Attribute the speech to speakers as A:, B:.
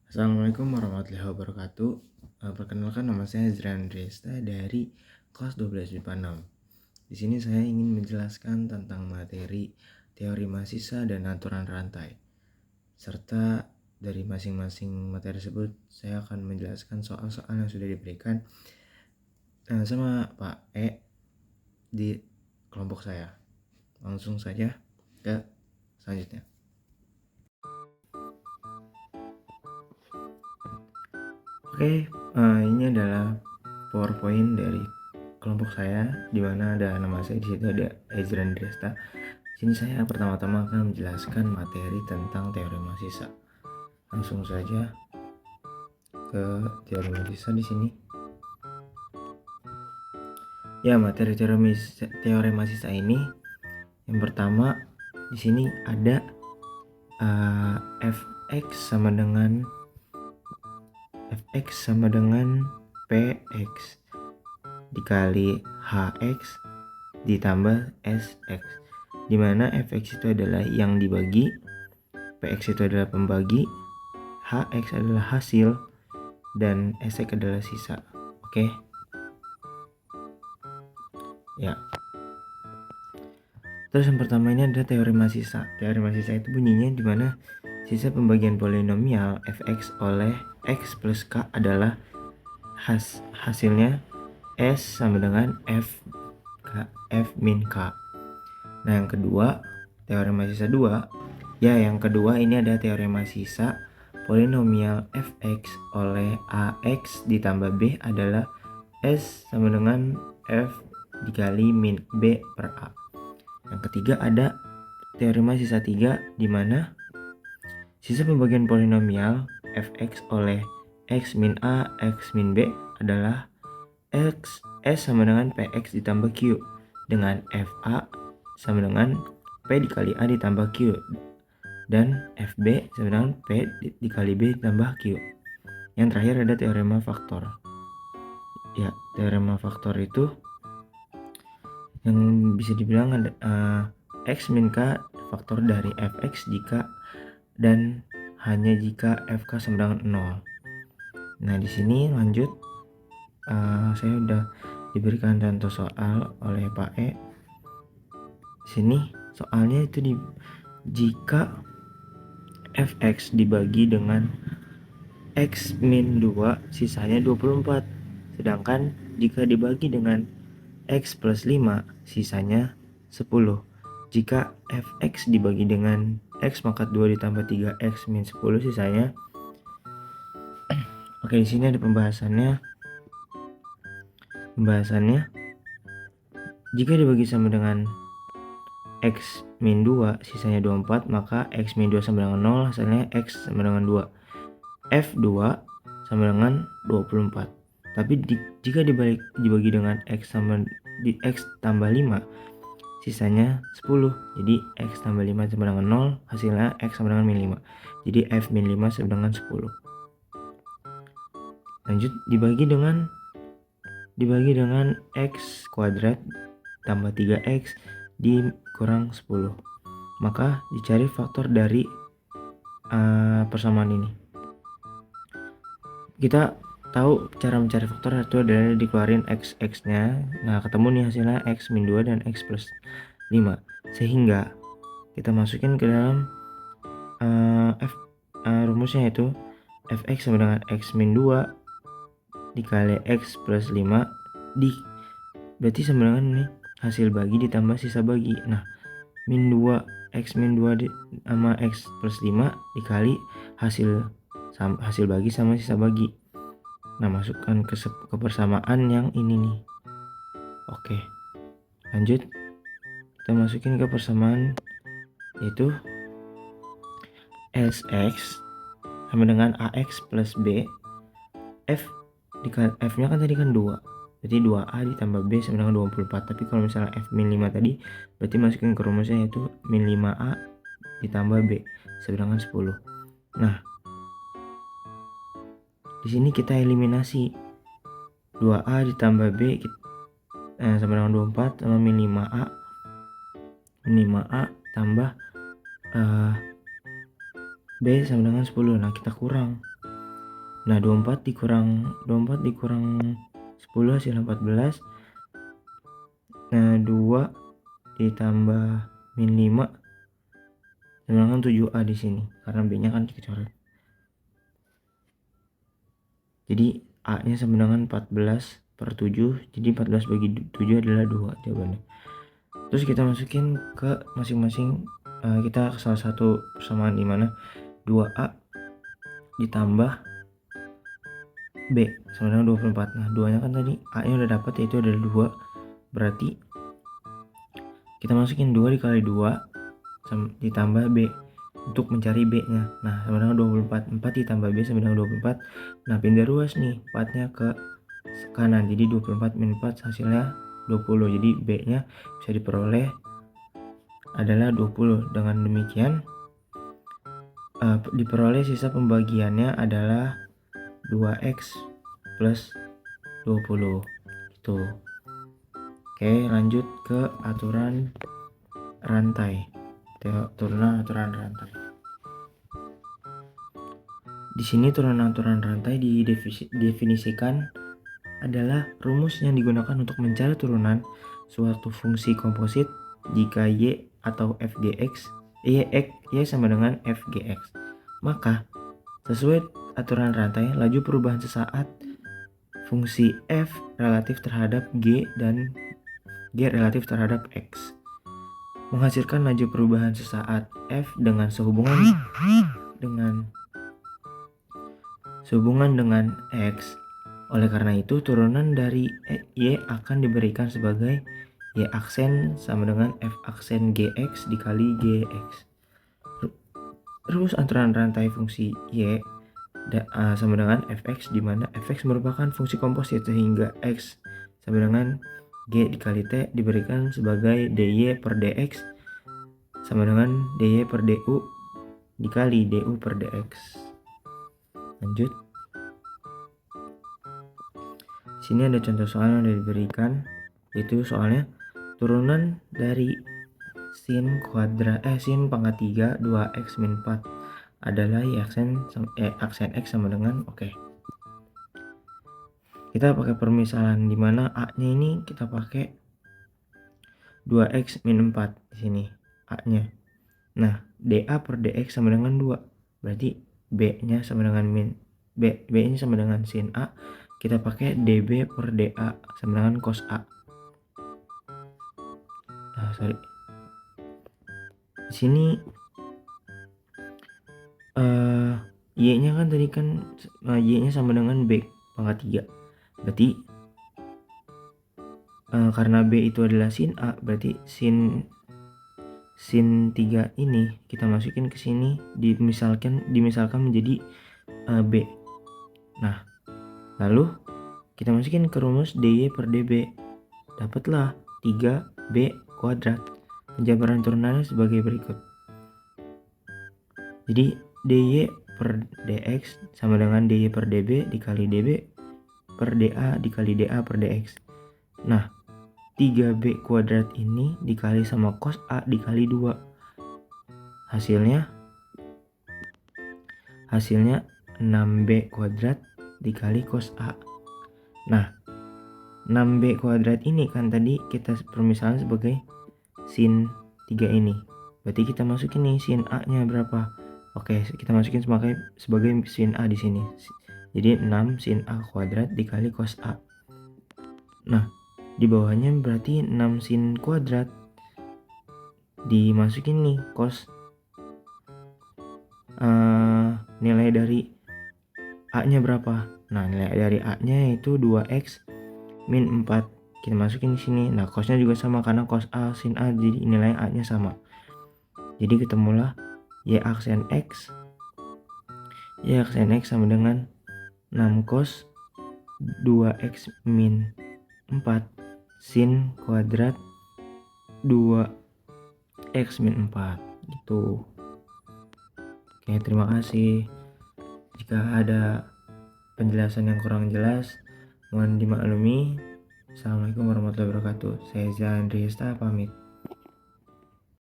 A: Assalamualaikum warahmatullahi wabarakatuh. Perkenalkan, nama saya Zran Dresta dari kelas 12 MIPA 6. Di sini saya ingin menjelaskan tentang materi teori masisa dan aturan rantai. Serta dari masing-masing materi tersebut saya akan menjelaskan soal-soal yang sudah diberikan sama Pak E di kelompok saya. Langsung saja ke selanjutnya. Oke, ini adalah PowerPoint dari kelompok saya, di mana ada nama saya, di situ ada Ezran Dresta. Sini saya pertama-tama akan menjelaskan materi tentang teori masisa. Langsung saja ke teori masisa di sini. Ya, materi teori masisa ini yang pertama di sini ada fx sama dengan px dikali hx ditambah sx, dimana fx itu adalah yang dibagi, px itu adalah pembagi, hx adalah hasil, dan sx adalah sisa. Oke. Ya. Terus yang pertama ini ada teorema sisa. Teorema sisa itu bunyinya dimana sisa pembagian polinomial fx oleh x plus k adalah hasilnya s sama dengan f min k. Nah, yang kedua, teorema sisa 2. Ya, yang kedua ini ada teorema sisa polinomial fx oleh ax ditambah b adalah s sama dengan f dikali min b per a. Yang ketiga ada teorema sisa 3, di mana sisa pembagian polinomial fx oleh x min a x min b adalah s sama dengan px ditambah q, dengan fa sama dengan p dikali a ditambah q, dan fb sama dengan p dikali b ditambah q. Yang terakhir ada teorema faktor. Ya, teorema faktor itu yang bisa dibilang ada x min k faktor dari fx jika dan hanya jika fk sama dengan 0. Nah, di sini lanjut, saya udah diberikan contoh soal oleh Pak E. Di sini soalnya itu jika fx dibagi dengan x min 2 sisanya 24, sedangkan jika dibagi dengan x plus 5 sisanya 10. Jika fx dibagi dengan x pangkat 2 ditambah 3x min 10 sisanya. Oke, di sini ada pembahasannya. Jika dibagi sama dengan x min 2 sisanya 24, maka x min 2 sama dengan 0, hasilnya x sama dengan 2. F2 sama dengan 24. Tapi jika dibagi dengan x tambah 5 sisanya 10. Jadi x tambah 5 sama dengan 0, hasilnya x sama dengan min 5. Jadi f min 5 sama dengan 10. Lanjut, dibagi dengan x kuadrat tambah 3x dikurang 10. Maka dicari faktor dari persamaan ini. Kita tahu cara mencari faktor itu adalah dikeluarin x nya. Nah, ketemu nih hasilnya x min 2 dan x plus 5. Sehingga kita masukin ke dalam rumusnya, yaitu fx sama dengan x min 2 dikali x plus 5 berarti sama dengan nih hasil bagi ditambah sisa bagi. Nah, min 2 x min 2 sama x plus 5 dikali hasil bagi sama sisa bagi. Nah, masukkan ke persamaan yang ini nih. Oke, lanjut, kita masukin ke persamaan, yaitu sx sama dengan ax plus b. F nya kan tadi kan 2, berarti 2a ditambah b sama dengan 24. Tapi kalau misalnya f min 5 tadi, berarti masukin ke rumusnya, yaitu min 5a ditambah b sama dengan 10. Nah, di sini kita eliminasi 2a ditambah b sama dengan 24 sama min 5a tambah b sama dengan 10. Nah, kita kurang Nah 24 dikurang 10 hasil 14. Nah 2 ditambah min 5 dengan 7A di sini karena B-nya kan dicoret. Jadi A-nya sama dengan 14/7. Jadi 14 bagi 7 adalah 2 jawabannya. Terus kita masukin ke masing-masing kita ke salah satu persamaan di mana 2A ditambah B sama dengan 24. Nah 2-nya kan tadi A-nya udah dapat, yaitu adalah 2. Berarti kita masukin 2 dikali 2 ditambah B untuk mencari B-nya. Nah sama dengan 24. 4 ditambah B sama dengan 24. Nah pindah ruas nih 4-nya ke kanan, jadi 24 min 4 hasilnya 20. Jadi B-nya bisa diperoleh adalah 20. Dengan demikian diperoleh sisa pembagiannya adalah 2x plus 20 itu. Oke, lanjut ke aturan rantai. Turunan aturan rantai. Di sini turunan aturan rantai didefinisikan adalah rumus yang digunakan untuk mencari turunan suatu fungsi komposit jika y atau fgx y sama dengan fgx. Maka sesuai aturan rantai, laju perubahan sesaat fungsi f relatif terhadap g dan g relatif terhadap x menghasilkan laju perubahan sesaat f dengan sehubungan dengan x. Oleh karena itu, turunan dari y akan diberikan sebagai y aksen sama dengan f aksen gx dikali gx. Rumus aturan rantai fungsi y sama dengan fx, di mana fx merupakan fungsi komposit sehingga x sama dengan g dikali t diberikan sebagai dy per dx sama dengan dy per du dikali du per dx. Lanjut. Sini ada contoh soal yang diberikan, yaitu soalnya turunan dari sin pangkat 3 2x min 4 adalah aksen x sama dengan kita pakai permisalan di mana a-nya ini kita pakai 2x min 4 di sini a-nya. Nah, dA per dx sama dengan 2. Berarti b-nya sama dengan b-nya sama dengan sin a. Kita pakai dB per dA sama dengan cos a. Di sini y-nya kan tadi kan y-nya sama dengan b pangkat 3. Berarti karena b itu adalah sin a, berarti sin 3 ini kita masukin ke sini, dimisalkan menjadi b. Nah, lalu kita masukin ke rumus dy per db. Dapatlah 3b kuadrat. Penjabaran turunannya sebagai berikut. Jadi dy per dx sama dengan dy per db dikali db per da dikali da per dx. Nah, 3b kuadrat ini dikali sama cos a dikali 2. Hasilnya 6b kuadrat dikali cos a. Nah, 6b kuadrat ini kan tadi kita permisalan sebagai sin 3 ini. Berarti kita masukin nih sin a-nya berapa? Oke, kita masukin sebagai sin a di sini. Jadi 6 sin a kuadrat dikali cos a. Nah, di bawahnya berarti 6 sin kuadrat dimasukin nih cos nilai dari a-nya berapa? Nah, nilai dari a-nya yaitu 2x min 4. Kita masukin di sini. Nah, cosnya juga sama karena cos a sin a, jadi nilai a-nya sama. Jadi ketemulah y aksen x sama dengan 6 cos 2x min 4 sin kuadrat 2x min 4 gitu. Oke, terima kasih. Jika ada penjelasan yang kurang jelas, mohon dimaklumi. Assalamualaikum warahmatullahi wabarakatuh. Saya Zandriesta pamit.